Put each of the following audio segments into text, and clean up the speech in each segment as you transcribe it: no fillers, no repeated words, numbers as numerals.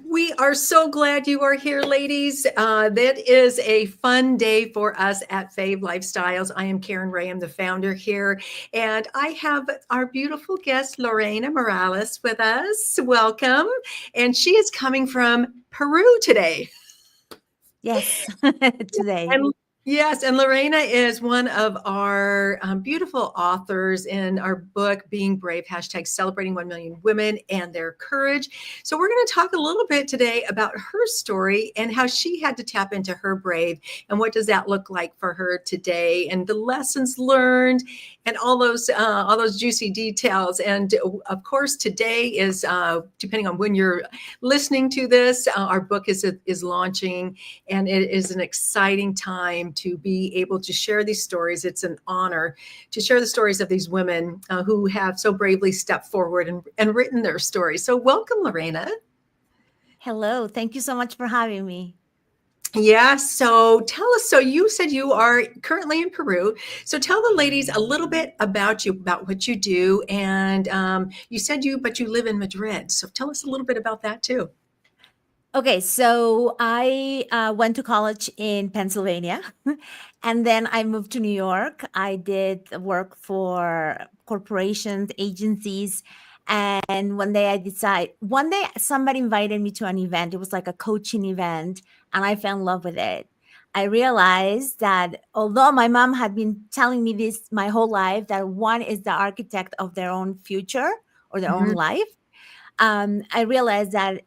We are so glad you are here, ladies. That is a fun day for us at Fave Lifestyles. I am Karen Ray. I'm the founder here, and I have our beautiful guest, Lorena Morales, with us. Welcome. And she is coming from Peru today. Yes, today. And yes, and Lorena is one of our beautiful authors in our book, Being Brave, hashtag celebrating 1 million women and their courage. So we're going to talk a little bit today about her story and how she had to tap into her brave and what does that look like for her today and the lessons learned and all those juicy details. And of course, today is depending on when you're listening to this, our book is launching, and it is an exciting time to be able to share these stories. It's an honor to share the stories of these women who have so bravely stepped forward and written their stories. So welcome, Lorena. Hello. Thank you so much for having me. Yeah, so tell us. So you said you are currently in Peru. So tell the ladies a little bit about you, about what you do. And you said but you live in Madrid. So tell us a little bit about that too. Okay, so I went to college in Pennsylvania and then I moved to New York. I did work for corporations, agencies. And one day somebody invited me to an event. It was like a coaching event, and I fell in love with it. I realized that although my mom had been telling me this my whole life, that one is the architect of their own future or their own Mhm. life, I realized that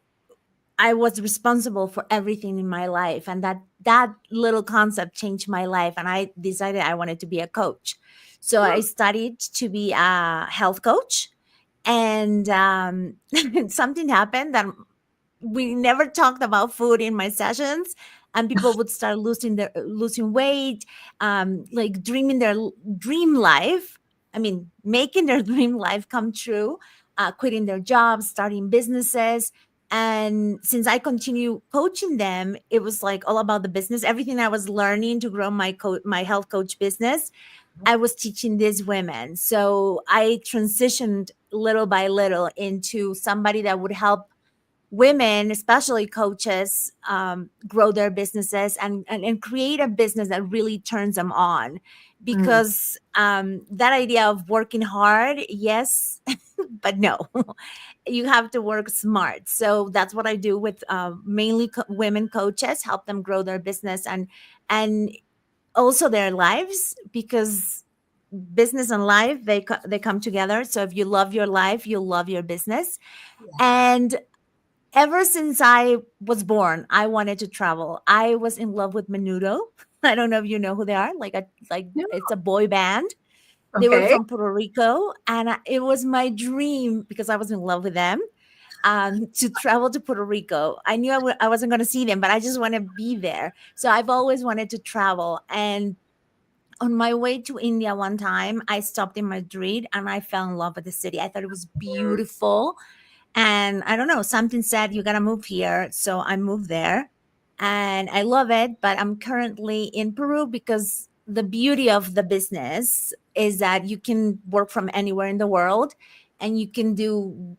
I was responsible for everything in my life, and that little concept changed my life. And I decided I wanted to be a coach, so I studied to be a health coach. And something happened that we never talked about food in my sessions, and people would start losing weight, like dreaming their dream life. I mean, making their dream life come true, quitting their jobs, starting businesses. And since I continue coaching them, it was like all about the business. Everything I was learning to grow my health coach business, I was teaching these women. So I transitioned little by little into somebody that would help women, especially coaches, grow their businesses and create a business that really turns them on. Mm. Because that idea of working hard, yes, but no, you have to work smart. So that's what I do with mainly women coaches, help them grow their business and also their lives, because business and life, they come together. So if you love your life, you'll love your business. And ever since I was born, I wanted to travel. I was in love with Menudo. I don't know if you know who they are. Like Yeah. it's a boy band. They were Okay. from Puerto Rico, and it was my dream because I was in love with them. To travel to Puerto Rico. I knew I wasn't going to see them, but I just want to be there. So I've always wanted to travel. And on my way to India one time, I stopped in Madrid and I fell in love with the city. I thought it was beautiful. And I don't know, something said, you got to move here. So I moved there and I love it. But I'm currently in Peru because the beauty of the business is that you can work from anywhere in the world and you can do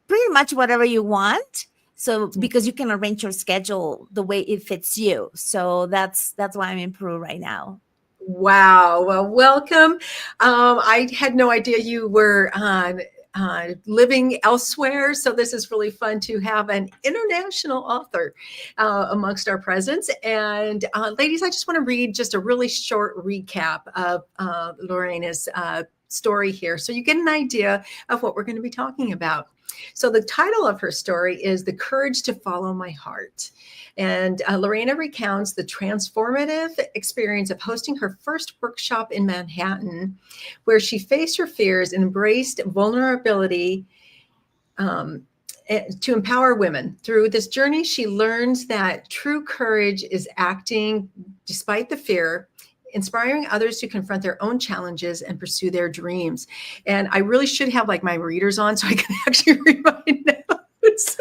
pretty much whatever you want. So because you can arrange your schedule the way it fits you. So that's why I'm in Peru right now. Wow. Well, welcome. I had no idea you were living elsewhere. So this is really fun to have an international author amongst our presence. And ladies, I just want to read just a really short recap of Lorena's story here so you get an idea of what we're going to be talking about. So the title of her story is The Courage to Follow My Heart. And Lorena recounts the transformative experience of hosting her first workshop in Manhattan, where she faced her fears and embraced vulnerability um, to empower women. Through this journey, she learns that true courage is acting despite the fear, inspiring others to confront their own challenges and pursue their dreams. And I really should have like my readers on so I can actually read my notes.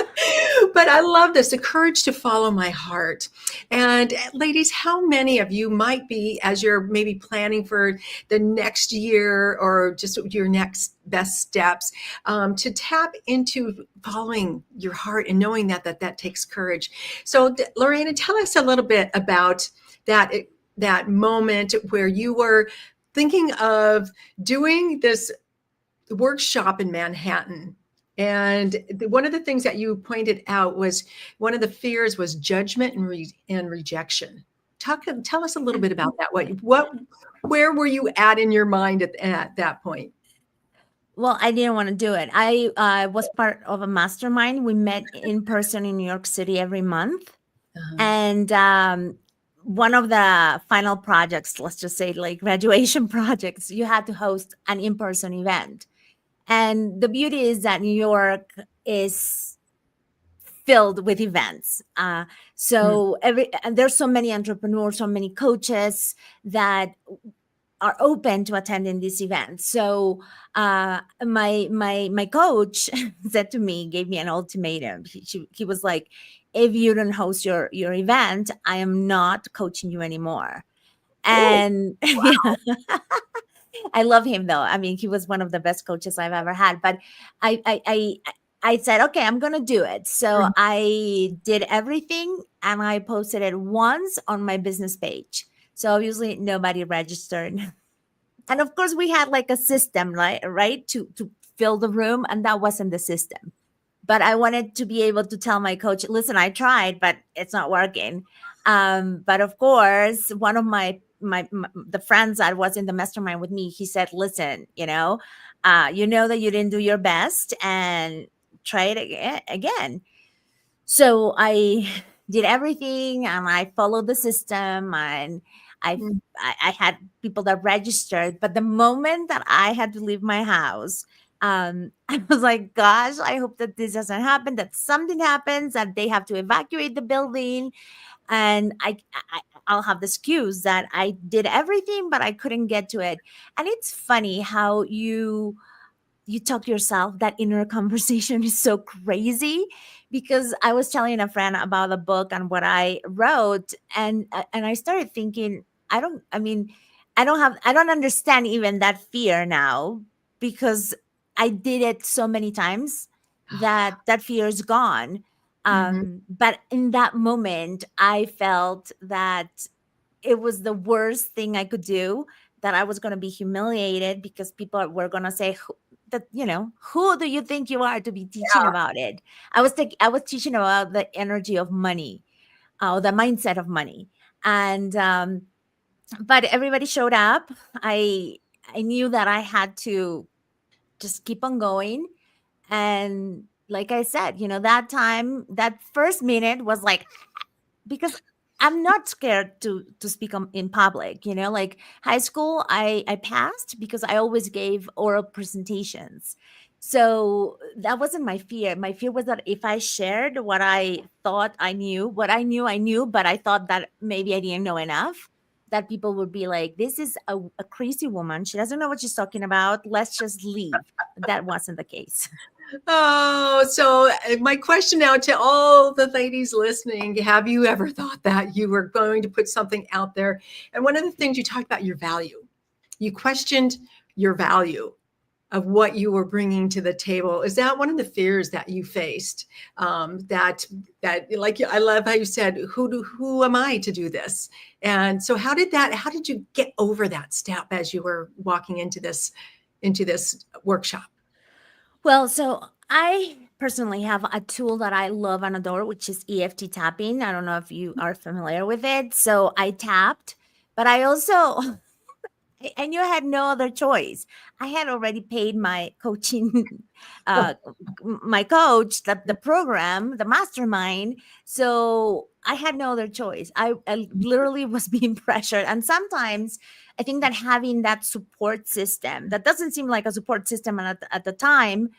But I love this, the courage to follow my heart. And ladies, how many of you might be, as you're maybe planning for the next year or just your next best steps, to tap into following your heart and knowing that takes courage. So, Lorena, tell us a little bit about that moment where you were thinking of doing this workshop in Manhattan. And one of the things that you pointed out was one of the fears was judgment and rejection. Tell us a little bit about that. Where were you at in your mind at that point? Well, I didn't want to do it. I was part of a mastermind. We met in person in New York City every month. Uh-huh. And one of the final projects, let's just say like graduation projects, you had to host an in person event. And the beauty is that New York is filled with events. So and there's so many entrepreneurs, so many coaches that are open to attending these events. So my coach said to me, gave me an ultimatum. He was like, if you don't host your event, I am not coaching you anymore. Oh, And yeah, I love him though. I mean, he was one of the best coaches I've ever had. But I I I, I said, okay, I'm gonna do it. So wow. I did everything and I posted it once on my business page. So obviously nobody registered. And of course we had like a system, right, to fill the room, and that wasn't the system. But I wanted to be able to tell my coach, listen, I tried but it's not working. But of course one of my the friends that was in the mastermind with me, he said, listen, you know that you didn't do your best, and try it again. So I did everything and I followed the system, and I Mm. I had people that registered. But the moment that I had to leave my house, I was like, gosh, I hope that this doesn't happen, that something happens, that they have to evacuate the building. And I'll have the excuse that I did everything, but I couldn't get to it. And it's funny how you talk to yourself. That inner conversation is so crazy, because I was telling a friend about the book and what I wrote, and I started thinking, I don't understand even that fear now, because I did it so many times that that fear is gone. Mhm. But in that moment I felt that it was the worst thing I could do, that I was going to be humiliated because people were going to say, that, who do you think you are to be teaching Yeah. about it? I was teaching about the energy of money, the mindset of money. And, but everybody showed up. I knew that I had to just keep on going. And like I said, that time, that first minute was like, because I'm not scared to speak in public. Like high school, I passed because I always gave oral presentations. So that wasn't my fear. My fear was that if I shared what I thought I knew, I knew, but I thought that maybe I didn't know enough, that people would be like, this is a crazy woman. She doesn't know what she's talking about. Let's just leave. That wasn't the case. Oh, so my question now to all the ladies listening, have you ever thought that you were going to put something out there? And one of the things you talked about, your value. You questioned your value of what you were bringing to the table. Is that one of the fears that you faced? That like I love how you said, who am I to do this? And so how did you get over that step as you were walking into this workshop? Well, so I personally have a tool that I love and adore, which is EFT tapping. I don't know if you are familiar with it. So I tapped, but I also I knew I had no other choice. I had already paid my coaching, uh, my coach, the program, the mastermind. So I had no other choice. I literally was being pressured. And sometimes I think that having that support system, that doesn't seem like a support system at the time,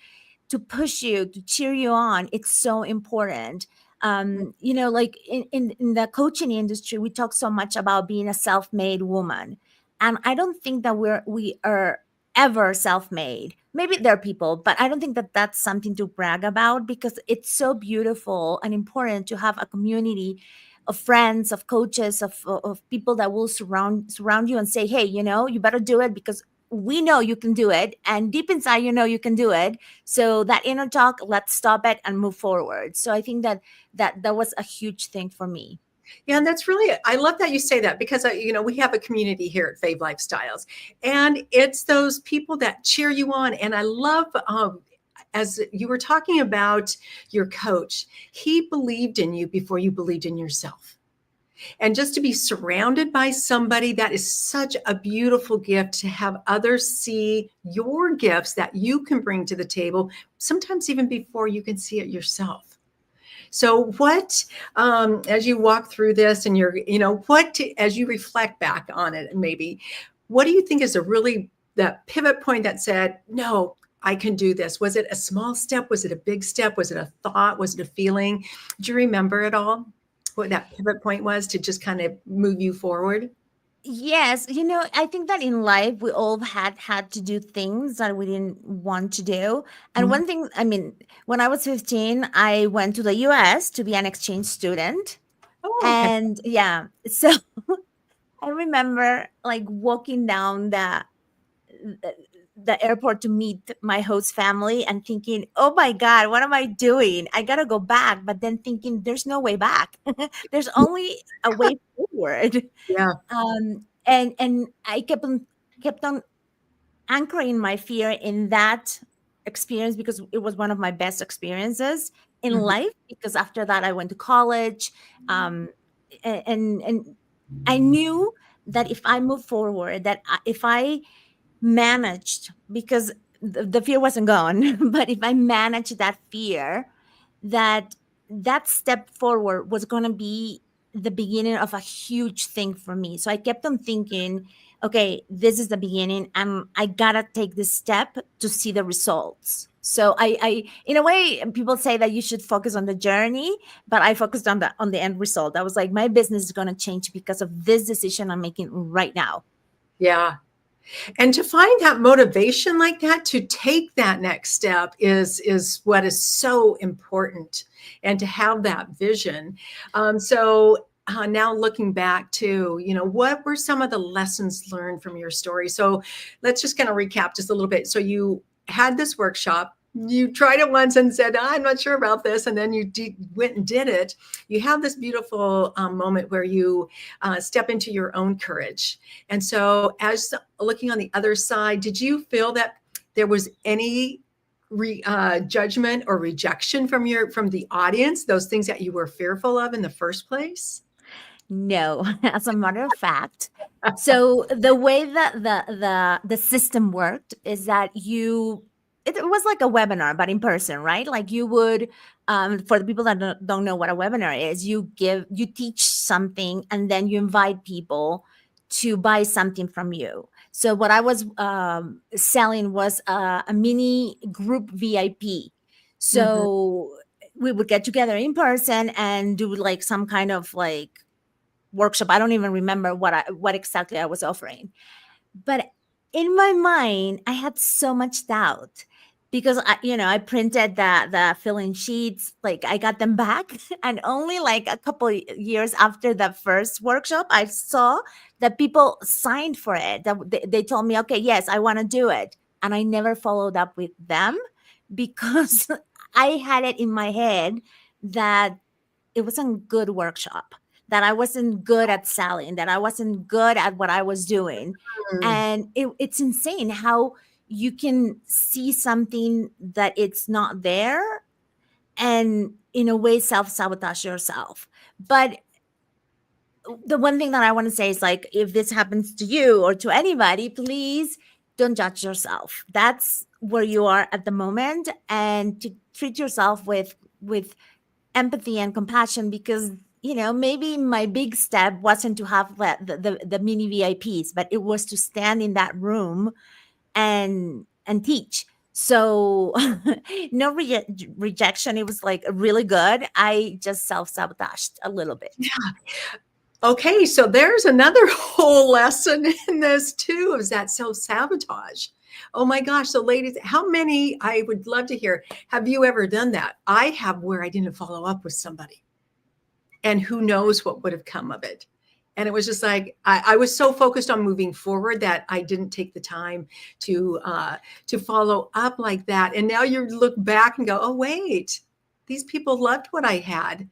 to push you, to cheer you on, it's so important. Like in the coaching industry, we talk so much about being a self-made woman. And I don't think that we are ever self-made. maybe there are people, but I don't think that that's something to brag about, because it's so beautiful and important to have a community of friends, of coaches, of people that will surround you and say, hey, you better do it, because we know you can do it, and deep inside you can do it. So that inner talk, let's stop it and move forward. So I think that was a huge thing for me. Yeah, and that's really, I love that you say that, because we have a community here at Fave Lifestyles, and it's those people that cheer you on. And I love, as you were talking about your coach, he believed in you before you believed in yourself. And just to be surrounded by somebody, that is such a beautiful gift, to have others see your gifts that you can bring to the table, sometimes even before you can see it yourself. So what, as you walk through this, and as you reflect back on it, maybe, what do you think is that pivot point that said, no, I can do this? Was it a small step? Was it a big step? Was it a thought? Was it a feeling? Do you remember at all what that pivot point was to just kind of move you forward? Yes, I think that in life we all had to do things that we didn't want to do. And Mhm. one thing, I mean, when I was 15, I went to the US to be an exchange student. Oh, okay. And yeah, so I remember like walking down the, the airport to meet my host family and thinking, oh my God, what am I doing? I gotta go back. But then thinking, there's no way back. There's only a way forward. Yeah. And I kept on anchoring my fear in that experience, because it was one of my best experiences in Mhm. life, because after that I went to college. Um, and I knew that if I move forward, if I managed, because the fear wasn't gone, but if I managed that fear, that that step forward was going to be the beginning of a huge thing for me. So I kept on thinking, okay, this is the beginning, and I gotta take this step to see the results. So I in a way, people say that you should focus on the journey, but I focused on the end result. I was like, my business is going to change because of this decision I'm making right now. Yeah. And to find that motivation like that to take that next step is what is so important, and to have that vision. Now looking back to, what were some of the lessons learned from your story? So let's just kind of recap just a little bit. So you had this workshop, you tried it once and said, I'm not sure about this, and then you went and did it. You have this beautiful moment where you step into your own courage. And so, as looking on the other side, did you feel that there was any judgment or rejection from the audience, those things that you were fearful of in the first place? No, as a matter of fact. So the way that the system worked is that it was like a webinar, but in person, right? Like you would, for the people that don't know what a webinar is, you teach something, and then you invite people to buy something from you. So what I was selling was a mini group VIP. Mhm. So we would get together in person and do like some kind of like workshop. I don't even remember what exactly I was offering. But in my mind, I had so much doubt, because I printed the filling sheets, like I got them back, and only like a couple years after the first workshop, I saw that people signed for it. That they told me, okay, yes, I want to do it, and I never followed up with them because I had it in my head that it wasn't a good workshop, that I wasn't good at selling, that I wasn't good at what I was doing. Mm. And it's insane how you can see something that it's not there, and in a way self-sabotage yourself. But the one thing that I want to say is, like, if this happens to you or to anybody, please don't judge yourself. That's where you are at the moment, and to treat yourself with empathy and compassion, because maybe my big step wasn't to have the mini VIPs, but it was to stand in that room and teach. So no rejection. It was like really good. I just self-sabotaged a little bit. Okay, so there's another whole lesson in this too, is that self-sabotage. Oh my gosh. So, ladies, how many, I would love to hear, have you ever done that? I have, where I didn't follow up with somebody, and who knows what would have come of it. And it was just like I was so focused on moving forward that I didn't take the time to follow up like that. And now you look back and go, oh wait, these people loved what I had.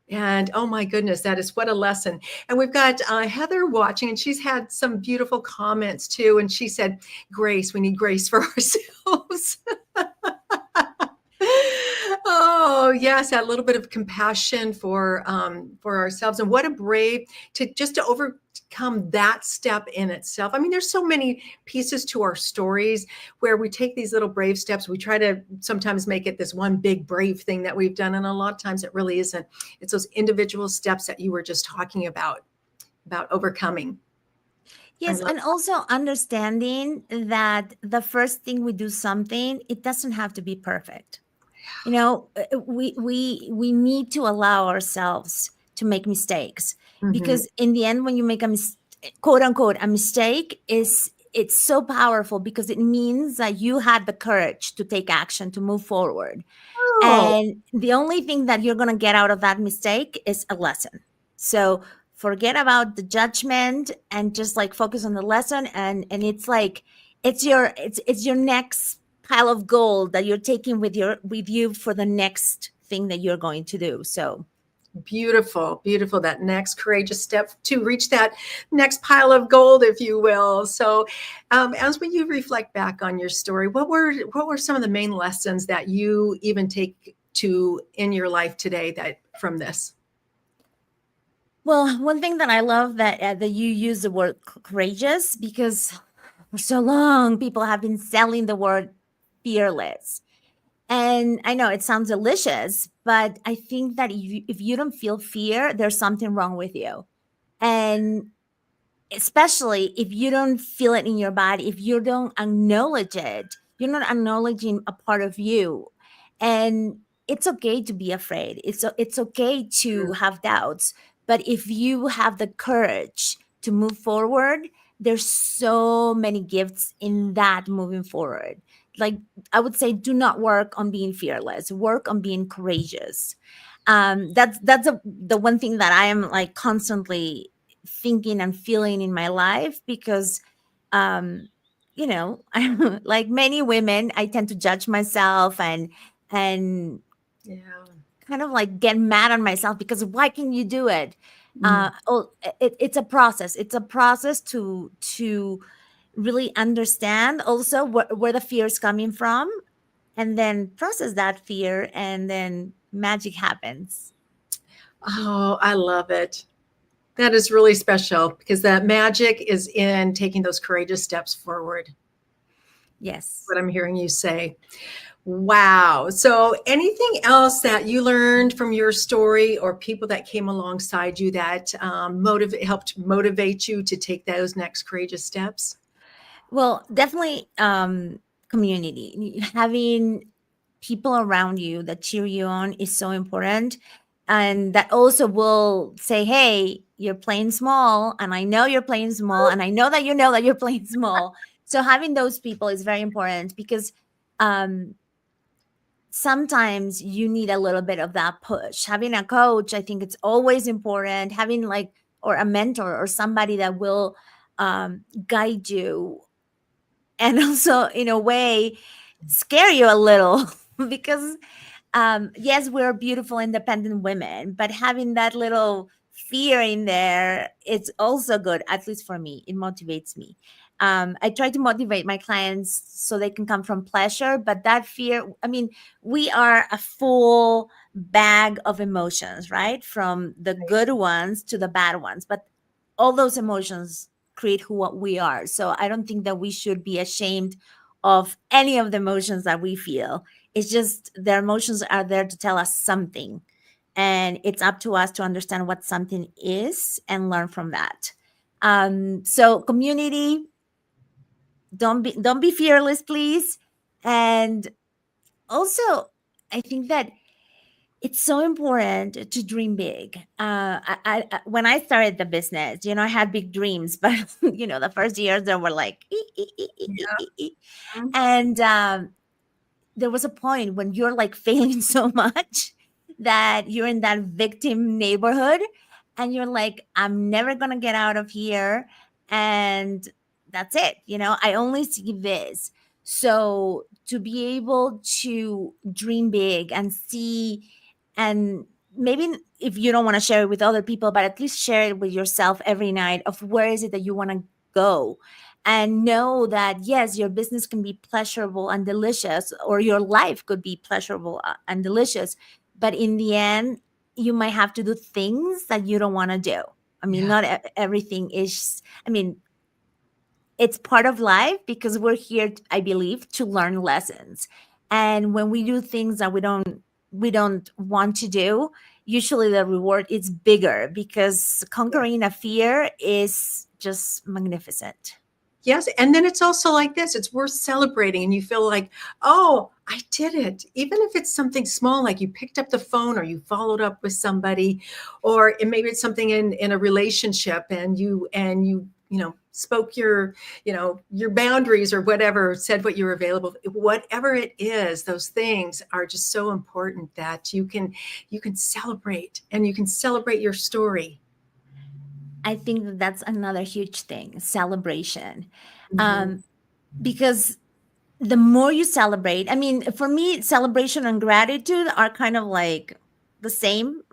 And oh my goodness, that is what a lesson. And we've got Heather watching, and she's had some beautiful comments too. And she said, Grace, we need grace for ourselves. Oh yes, that little bit of compassion for ourselves, and what a brave to just to overcome that step in itself. I mean, there's so many pieces to our stories where we take these little brave steps. We try to sometimes make it this one big brave thing that we've done, and a lot of times it really isn't. It's those individual steps that you were just talking about overcoming. Yes, and also understanding that the first thing we do something, it doesn't have to be perfect. You know, we need to allow ourselves to make mistakes, Mhm. because in the end, when you make a quote unquote a mistake, is it's so powerful because it means that you had the courage to take action, to move forward. Oh, And the only thing that you're going to get out of that mistake is a lesson. So forget about the judgment and just like focus on the lesson. And it's like, it's your next pile of gold that you're taking with you for the next thing that you're going to do. So beautiful, beautiful. That next courageous step to reach that next pile of gold, if you will. So, as when you reflect back on your story, what were some of the main lessons that you even take to in your life today that from this? well, one thing that I love that you use the word courageous, because for so long people have been selling the word fearless. And I know it sounds delicious, but I think that if you don't feel fear, there's something wrong with you. And especially if you don't feel it in your body, if you don't acknowledge it, you're not acknowledging a part of you. And it's okay to be afraid. It's okay to have doubts, but if you have the courage to move forward, there's so many gifts in that moving forward. Like, I would say, do not work on being fearless. Work on being courageous. That's the one thing that I am like constantly thinking and feeling in my life, because um you know, I'm like many women, I tend to judge myself and Yeah. kind of like get mad at myself because why can you do it? Mm. It's a process. It's a process to really understand also where the fear is coming from, and then process that fear, and then magic happens. Oh, I love it. That is really special because that magic is in taking those courageous steps forward. Yes. What I'm hearing you say. Wow. So, anything else that you learned from your story or people that came alongside you that helped motivate you to take those next courageous steps? Well, definitely community. Having people around you that cheer you on is so important. And that also will say, hey, you're playing small. And I know you're playing small. And I know that you're playing small. So having those people is very important, because um, sometimes you need a little bit of that push. Having a coach, I think it's always important. Having like, or a mentor or somebody that will guide you, and also in a way scare you a little because yes, we're beautiful independent women, but having that little fear in there, it's also good. At least for me, it motivates me. I try to motivate my clients so they can come from pleasure, but that fear, I mean, we are a full bag of emotions, right? From the good ones to the bad ones, but all those emotions create who what we are. So I don't think that we should be ashamed of any of the emotions that we feel. It's just their emotions are there to tell us something. And it's up to us to understand what something is and learn from that. So community, don't be fearless, please. And also, I think that It's so important to dream big. When I started the business, I had big dreams, but the first years there were like, Yeah. and there was a point when you're like failing so much that you're in that victim neighborhood, and you're like, I'm never gonna get out of here, and that's it. I only see this. So to be able to dream big and see, and maybe if you don't want to share it with other people, but at least share it with yourself every night of where is it that you want to go, and know that yes, your business can be pleasurable and delicious, or your life could be pleasurable and delicious, but in the end you might have to do things that you don't want to do. I mean, Yeah. not everything is, I mean, it's part of life, because we're here, I believe, to learn lessons. And when we do things that we don't want to do, usually the reward is bigger, because conquering a fear is just magnificent. Yes. And then it's also like this, it's worth celebrating. And you feel like, oh, I did it. Even if it's something small, like you picked up the phone or you followed up with somebody, or maybe it's something in a relationship, and you spoke your boundaries or whatever, said what you were available, whatever it is, those things are just so important that you can celebrate, and you can celebrate your story. I think that that's another huge thing, celebration. Mhm. Um, because the more you celebrate, I mean, for me, celebration and gratitude are kind of like the same.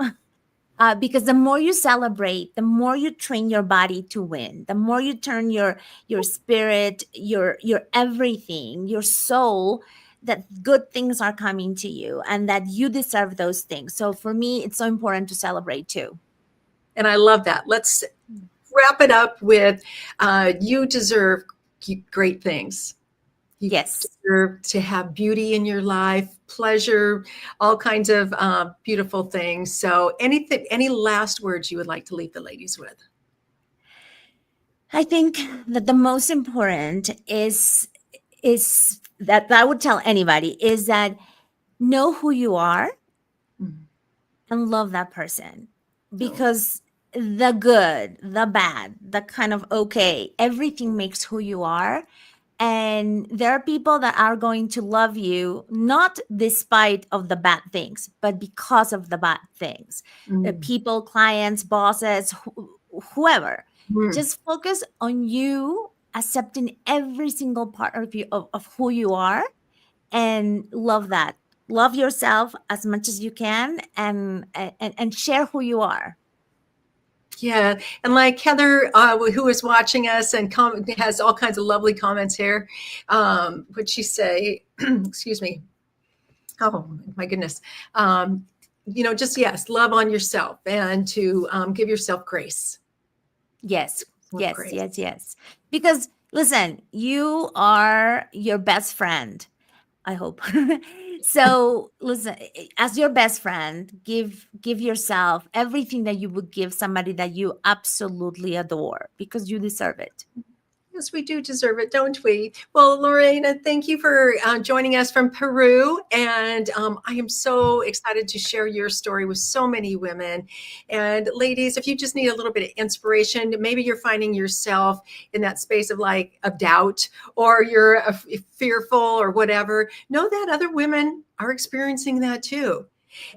Because the more you celebrate, the more you train your body to win, the more you turn your spirit, your everything, your soul, that good things are coming to you and that you deserve those things. So for me, it's so important to celebrate too. And I love that. Let's wrap it up with you deserve great things. You Yes. deserve to have beauty in your life, pleasure, all kinds of beautiful things. So, any last words you would like to leave the ladies with? I think that the most important is that I would tell anybody is that know who you are Mhm. and love that person, Oh, because the good, the bad, the kind of okay, everything makes who you are. And there are people that are going to love you not despite of the bad things, but because of the bad things. mm, People, clients, bosses, whoever. mm. Just focus on you accepting every single part of you, of who you are, and love that. Love yourself as much as you can, and share who you are. Yeah, and like Heather, who is watching us and has all kinds of lovely comments here. Would she say? Excuse me. Oh my goodness. Just yes, love on yourself, and to give yourself grace. Yes, Self yes, grace. yes, yes. Because listen, you are your best friend, I hope. So listen, as your best friend, give yourself everything that you would give somebody that you absolutely adore, because you deserve it. Yes, we do deserve it, don't we? Well, Lorena, thank you for joining us from Peru. And I am so excited to share your story with so many women. And ladies, if you just need a little bit of inspiration, maybe you're finding yourself in that space of doubt, or you're fearful or whatever, know that other women are experiencing that too,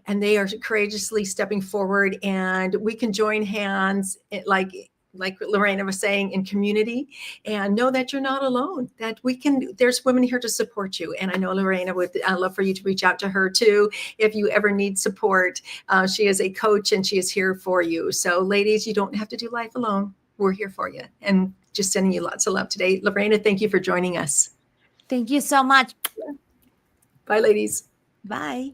and they are courageously stepping forward, and we can join hands, like Lorena was saying, in community, and know that you're not alone, that there's women here to support you. And I know Lorena would love for you to reach out to her too if you ever need support. She is a coach, and she is here for you. So ladies, you don't have to do life alone. We're here for you, and just sending you lots of love today. Lorena, thank you for joining us. Thank you so much. Bye, ladies. Bye.